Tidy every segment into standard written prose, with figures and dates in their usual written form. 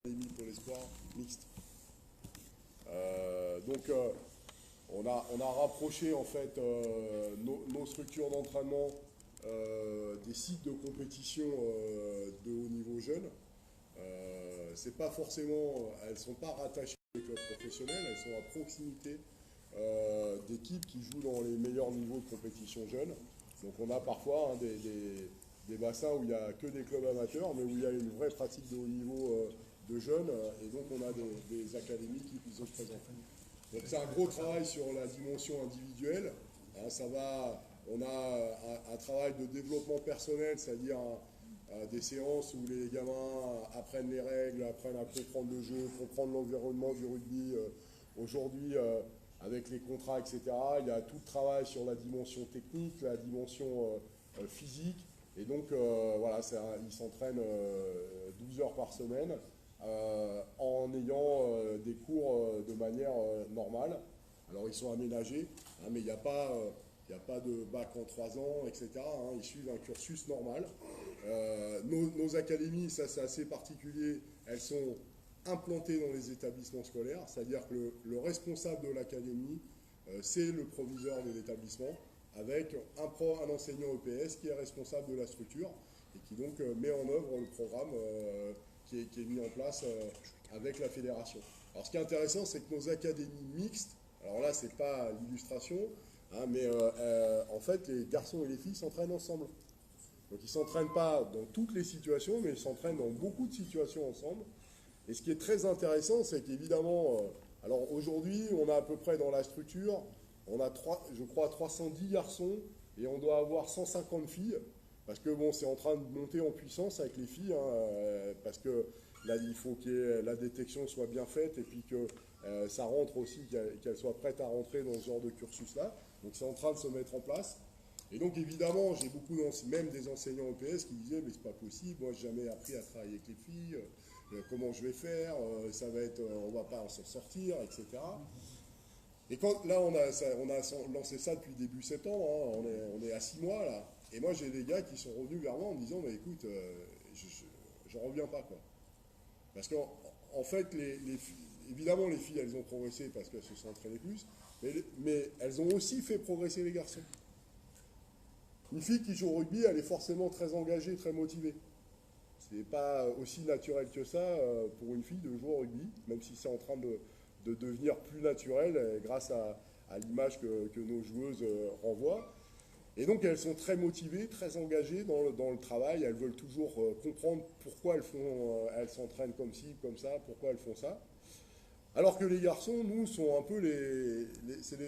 académie pour l'espoir mixte. On a rapproché en fait nos structures d'entraînement des sites de compétition de haut niveau jeunes. C'est pas forcément, elles sont pas rattachées aux clubs professionnels, elles sont à proximité d'équipes qui jouent dans les meilleurs niveaux de compétition jeunes. Donc on a parfois des bassins où il n'y a que des clubs amateurs, mais où il y a une vraie pratique de haut niveau de jeunes, et donc on a des académies qui sont présentes. Donc c'est un gros travail sur la dimension individuelle. Hein, on a un travail de développement personnel, c'est-à-dire des séances où les gamins apprennent les règles, apprennent à comprendre le jeu, comprendre l'environnement du rugby. Aujourd'hui, avec les contrats, etc., il y a tout le travail sur la dimension technique, la dimension physique. Et donc, voilà, ils s'entraînent 12 heures par semaine en ayant des cours de manière normale. Alors, ils sont aménagés, hein, mais il n'y a pas de bac en 3 ans, etc. Hein, ils suivent un cursus normal. Nos académies, ça c'est assez particulier, elles sont implantées dans les établissements scolaires, c'est-à-dire que le responsable de l'académie, c'est le proviseur de l'établissement, avec un enseignant EPS qui est responsable de la structure et qui donc met en œuvre le programme qui est mis en place avec la fédération. Alors ce qui est intéressant, c'est que nos académies mixtes, alors là c'est pas l'illustration, hein, mais en fait les garçons et les filles s'entraînent ensemble. Donc ils ne s'entraînent pas dans toutes les situations, mais ils s'entraînent dans beaucoup de situations ensemble. Et ce qui est très intéressant, c'est qu'évidemment, alors aujourd'hui, on a à peu près dans la structure, on a je crois 310 garçons et on doit avoir 150 filles, parce que bon, c'est en train de monter en puissance avec les filles, hein, parce que là, il faut que la détection soit bien faite et puis que ça rentre aussi, qu'elles soient prêtes à rentrer dans ce genre de cursus-là. Donc c'est en train de se mettre en place. Et donc évidemment, j'ai beaucoup même des enseignants EPS qui disaient mais c'est pas possible, moi j'ai jamais appris à travailler avec les filles, comment je vais faire, ça va être, on va pas s'en sortir, etc. Et quand là on a lancé ça depuis début septembre, hein, on est à 6 mois là, et moi j'ai des gars qui sont revenus vers moi en me disant mais écoute, j'en reviens pas quoi. Parce qu'en fait, évidemment les filles elles ont progressé parce qu'elles se sont entraînées plus, mais elles ont aussi fait progresser les garçons. Une fille qui joue au rugby, elle est forcément très engagée, très motivée. C'est pas aussi naturel que ça pour une fille de jouer au rugby, même si c'est en train de devenir plus naturel grâce à l'image que nos joueuses renvoient. Et donc elles sont très motivées, très engagées dans le travail. Elles veulent toujours comprendre pourquoi elles s'entraînent comme ci, comme ça, pourquoi elles font ça. Alors que les garçons, nous, sont un peu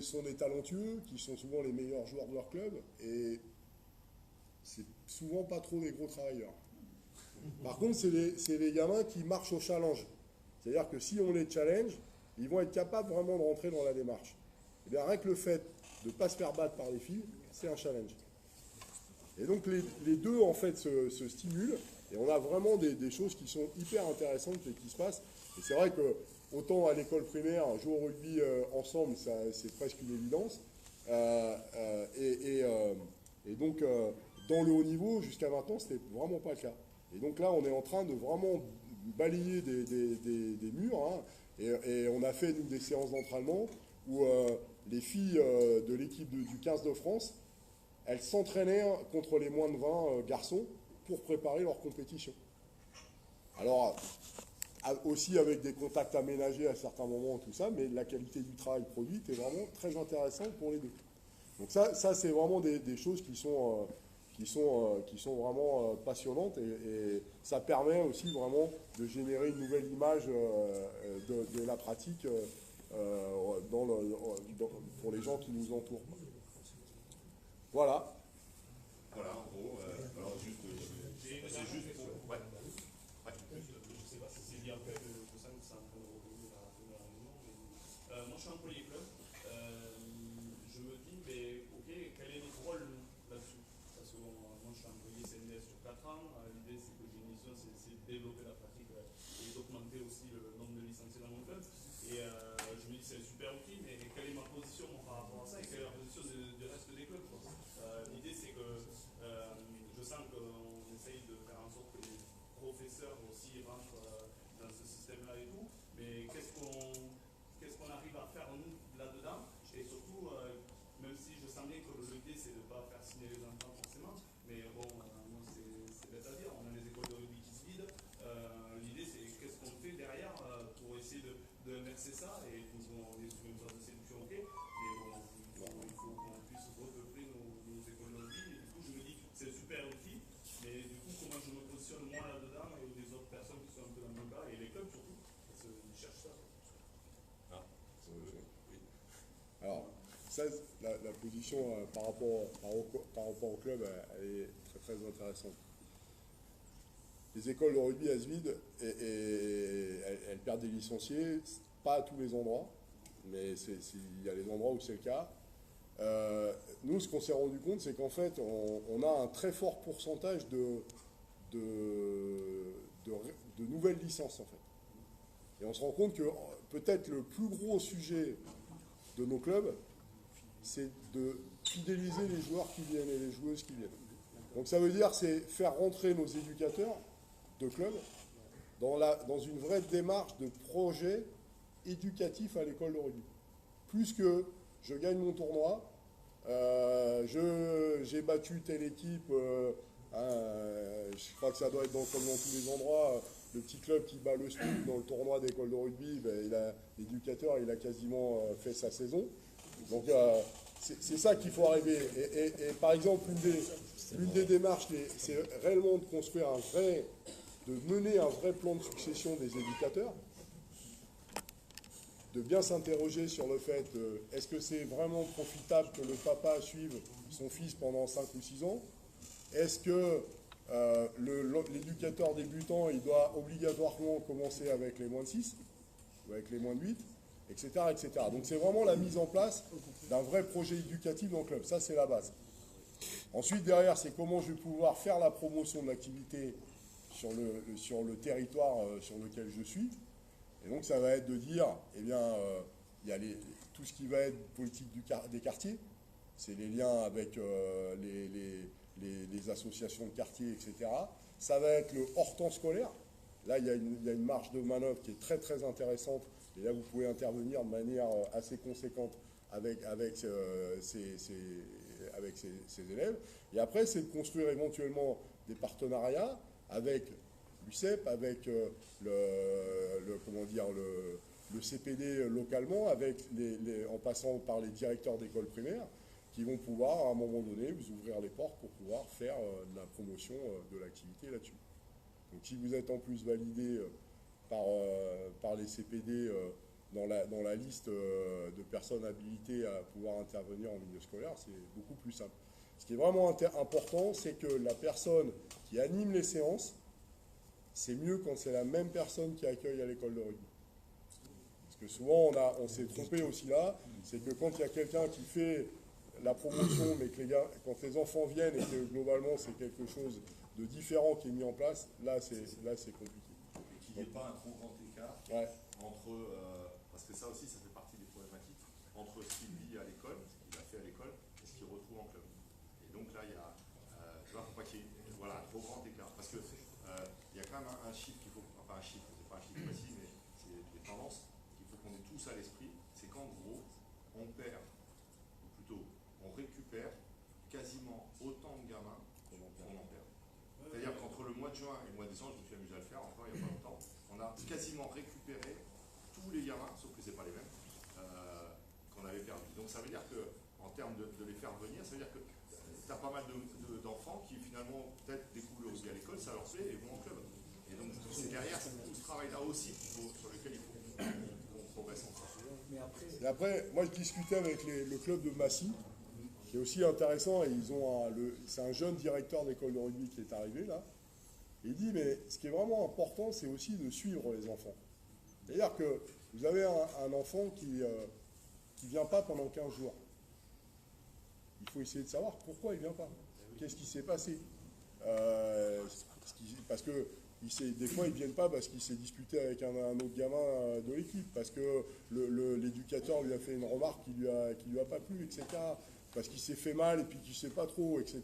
sont des talentueux, qui sont souvent les meilleurs joueurs de leur club, et c'est souvent pas trop des gros travailleurs. Par contre, c'est les gamins qui marchent au challenge. C'est-à-dire que si on les challenge, ils vont être capables vraiment de rentrer dans la démarche. Et bien, rien que le fait de ne pas se faire battre par les filles, c'est un challenge. Et donc les deux, en fait, se stimulent, et on a vraiment des choses qui sont hyper intéressantes et qui se passent. Et c'est vrai que, autant à l'école primaire, jouer au rugby ensemble, c'est presque une évidence. Et donc, dans le haut niveau, jusqu'à maintenant, c'était vraiment pas le cas. Et donc là, on est en train de vraiment balayer des murs, hein, et on a fait, nous, des séances d'entraînement où les filles de l'équipe du 15 de France, elles s'entraînaient contre les moins de 20 garçons pour préparer leur compétition. Alors, aussi avec des contacts aménagés à certains moments, tout ça, mais la qualité du travail produit est vraiment très intéressante pour les deux. Donc ça c'est vraiment des choses qui sont vraiment passionnantes, et ça permet aussi vraiment de générer une nouvelle image de la pratique pour les gens qui nous entourent. Voilà. Voilà, en gros, alors juste, c'est juste pour... Ouais. Ouais. Je ne sais pas si c'est lié un peu avec le sein que c'est un peu revenu à la maison, mais moi je suis un polyclub. Je me dis, mais ok, quel est notre rôle là-dessus? Parce que bon, moi je suis employé CNDS sur 4 ans, l'idée c'est que j'ai une mission, c'est de développer la pratique et d'augmenter aussi le nombre de licenciés dans mon club. Et je me dis, c'est un super outil, mais quelle est ma position par rapport à ça et quelle est la position du reste des clubs, quoi. L'idée c'est que je sens qu'on essaye de faire en sorte que les professeurs aussi rentrent dans ce système bassiner les enfants forcément, mais bon, moi c'est bête à dire, on a les écoles de rugby qui se vident. L'idée c'est qu'est-ce qu'on fait derrière pour essayer d'inverser ça, et donc on est sur une sorte de séduction, ok, mais bon, il faut qu'on puisse repeupler nos écoles de rugby, et du coup je me dis c'est un super outil, mais du coup comment je me positionne moi là-dedans et des autres personnes qui sont un peu dans le même cas, et les clubs surtout, parce qu'ils cherchent ça. Alors, ça, la position par rapport au club, elle est très très intéressante. Les écoles de rugby, elles se vident et elles perdent des licenciés, pas à tous les endroits, mais il y a les endroits où c'est le cas. Nous, ce qu'on s'est rendu compte, c'est qu'en fait, on a un très fort pourcentage de nouvelles licences, en fait. Et on se rend compte que peut-être le plus gros sujet de nos clubs, c'est de fidéliser les joueurs qui viennent et les joueuses qui viennent. Donc ça veut dire, c'est faire rentrer nos éducateurs de clubs dans une vraie démarche de projet éducatif à l'école de rugby. Plus que je gagne mon tournoi, j'ai battu telle équipe, je crois que ça doit être comme dans tous les endroits, le petit club qui bat le SPIC dans le tournoi d'école de rugby, l'éducateur il a quasiment fait sa saison. Donc c'est ça qu'il faut arriver. Et par exemple, l'une des démarches, c'est réellement de construire de mener un vrai plan de succession des éducateurs, de bien s'interroger sur le fait, est-ce que c'est vraiment profitable que le papa suive son fils pendant 5 ou 6 ans? Est-ce que l'éducateur débutant, il doit obligatoirement commencer avec les moins de 6 ou avec les moins de 8, etc., etc. Donc c'est vraiment la mise en place d'un vrai projet éducatif dans le club. Ça, c'est la base. Ensuite, derrière, c'est comment je vais pouvoir faire la promotion de l'activité sur le territoire sur lequel je suis. Et donc, ça va être de dire, eh bien, il y a tout ce qui va être politique des quartiers, c'est les liens avec les associations de quartier, etc. Ça va être le hors-temps scolaire. Là, il y a une marge de manœuvre qui est très, très intéressante. Et là, vous pouvez intervenir de manière assez conséquente avec ces élèves. Et après, c'est de construire éventuellement des partenariats avec l'UCEP, avec le CPD localement, en passant par les directeurs d'école primaire, qui vont pouvoir, à un moment donné, vous ouvrir les portes pour pouvoir faire de la promotion de l'activité là-dessus. Donc si vous êtes en plus validé par les CPD dans la liste de personnes habilitées à pouvoir intervenir en milieu scolaire, c'est beaucoup plus simple. Ce qui est vraiment important, c'est que la personne qui anime les séances, c'est mieux quand c'est la même personne qui accueille à l'école de rugby. Parce que souvent, on s'est trompé aussi là, c'est que quand il y a quelqu'un qui fait la promotion, mais que quand les enfants viennent et que globalement c'est quelque chose de différent qui est mis en place, là c'est compliqué. Et qu'il n'y ait pas un trop grand écart entre, parce que ça aussi ça fait partie des problématiques, entre ce qu'il vit à l'école, ce qu'il a fait à l'école, et ce qu'il retrouve en club. Et donc là il y a, tu vois, faut pas qu'il y ait un trop grand écart, parce que il y a quand même un chiffre qu'il faut, enfin un chiffre, c'est pas un chiffre précis, mais c'est des tendances qu'il faut qu'on ait tous à l'esprit, c'est qu'en gros, on perd, ou plutôt, on récupère quasiment autant de gamins qu'on en perd. C'est-à-dire qu'entre le mois de juin et le mois de décembre, je me suis amusé à le faire encore il n'y a pas longtemps, on a quasiment récupéré tous les gamins, sauf que ce n'est pas les mêmes, qu'on avait perdus. Donc ça veut dire qu'en termes de les faire venir, ça veut dire que tu as pas mal d'enfants qui finalement peut-être découvrent le rugby à l'école, ça leur plaît et vont en club. Et donc c'est derrière tout ce travail-là aussi sur lequel il faut qu'on progresse ensemble. Et après, moi je discutais avec le club de Massy, qui est aussi intéressant, et c'est un jeune directeur d'école de rugby qui est arrivé là. Et il dit, mais ce qui est vraiment important, c'est aussi de suivre les enfants. C'est-à-dire que vous avez un enfant qui ne vient pas pendant 15 jours. Il faut essayer de savoir pourquoi il ne vient pas. Qu'est-ce qui s'est passé parce que des fois, ils ne viennent pas parce qu'il s'est disputé avec un autre gamin de l'équipe, parce que l'éducateur lui a fait une remarque qui lui a pas plu, etc. Parce qu'il s'est fait mal et puis qu'il ne sait pas trop, etc.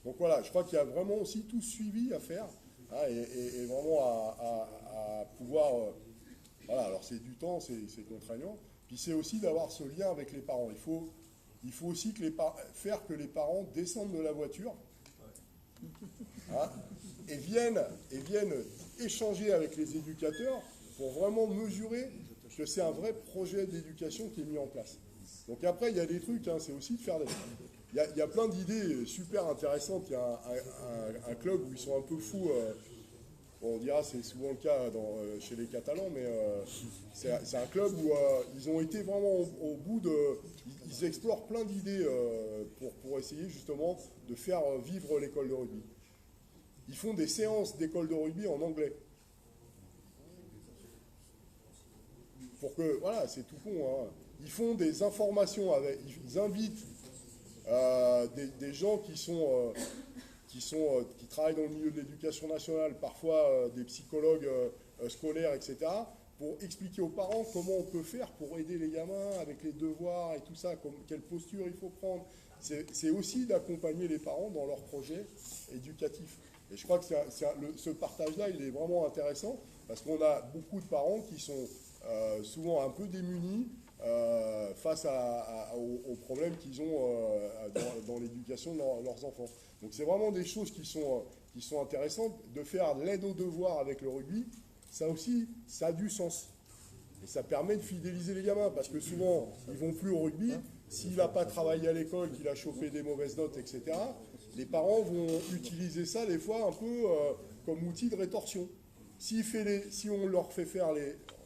Donc voilà, je crois qu'il y a vraiment aussi tout suivi à faire, hein, et vraiment à pouvoir... voilà, alors c'est du temps, c'est contraignant. Puis c'est aussi d'avoir ce lien avec les parents. Il faut il faut aussi faire que les parents descendent de la voiture, hein, et viennent échanger avec les éducateurs pour vraiment mesurer que c'est un vrai projet d'éducation qui est mis en place. Donc après, il y a des trucs, hein, c'est aussi de faire des... Il y a plein d'idées super intéressantes. Il y a un club où ils sont un peu fous. Bon, on dira c'est souvent le cas chez les Catalans, mais c'est un club où ils ont été vraiment au bout de... Ils explorent plein d'idées pour essayer justement de faire vivre l'école de rugby. Ils font des séances d'école de rugby en anglais. Pour que, voilà, c'est tout con, hein. Ils font des informations ils invitent des gens qui travaillent dans le milieu de l'éducation nationale, parfois des psychologues scolaires, etc., pour expliquer aux parents comment on peut faire pour aider les gamins avec les devoirs et tout ça, quelle posture il faut prendre. C'est aussi d'accompagner les parents dans leur projet éducatif. Et je crois que ce partage-là, il est vraiment intéressant, parce qu'on a beaucoup de parents qui sont souvent un peu démunis face aux problèmes qu'ils ont dans l'éducation de leurs enfants. Donc c'est vraiment des choses qui sont intéressantes. De faire l'aide aux devoirs avec le rugby, ça aussi, ça a du sens. Et ça permet de fidéliser les gamins, parce que souvent, ils vont plus au rugby. S'il n'a pas travaillé à l'école, qu'il a chopé des mauvaises notes, etc., les parents vont utiliser ça des fois un peu comme outil de rétorsion. Si on leur fait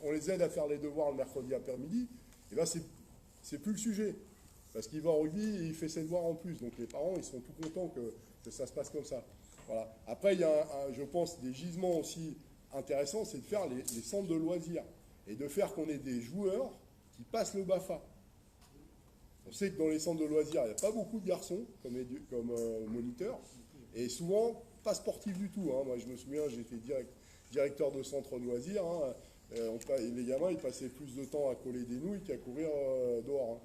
on les aide à faire les devoirs le mercredi après-midi, et ben c'est plus le sujet. Parce qu'il va au rugby et il fait ses devoirs en plus. Donc les parents, ils sont tout contents que ça se passe comme ça. Voilà. Après, il y a, je pense, des gisements aussi intéressants, c'est de faire les centres de loisirs. Et de faire qu'on ait des joueurs qui passent le BAFA. On sait que dans les centres de loisirs, il n'y a pas beaucoup de garçons comme moniteurs. Et souvent, pas sportifs du tout, hein. Moi, je me souviens, j'étais directeur de centre de loisirs, hein. Les gamins, ils passaient plus de temps à coller des nouilles qu'à courir dehors, hein.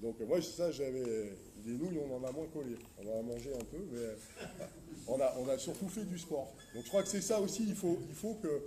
Donc moi, j'avais des nouilles, on en a moins collé. On en a mangé un peu, mais on a surtout fait du sport. Donc je crois que c'est ça aussi, il faut que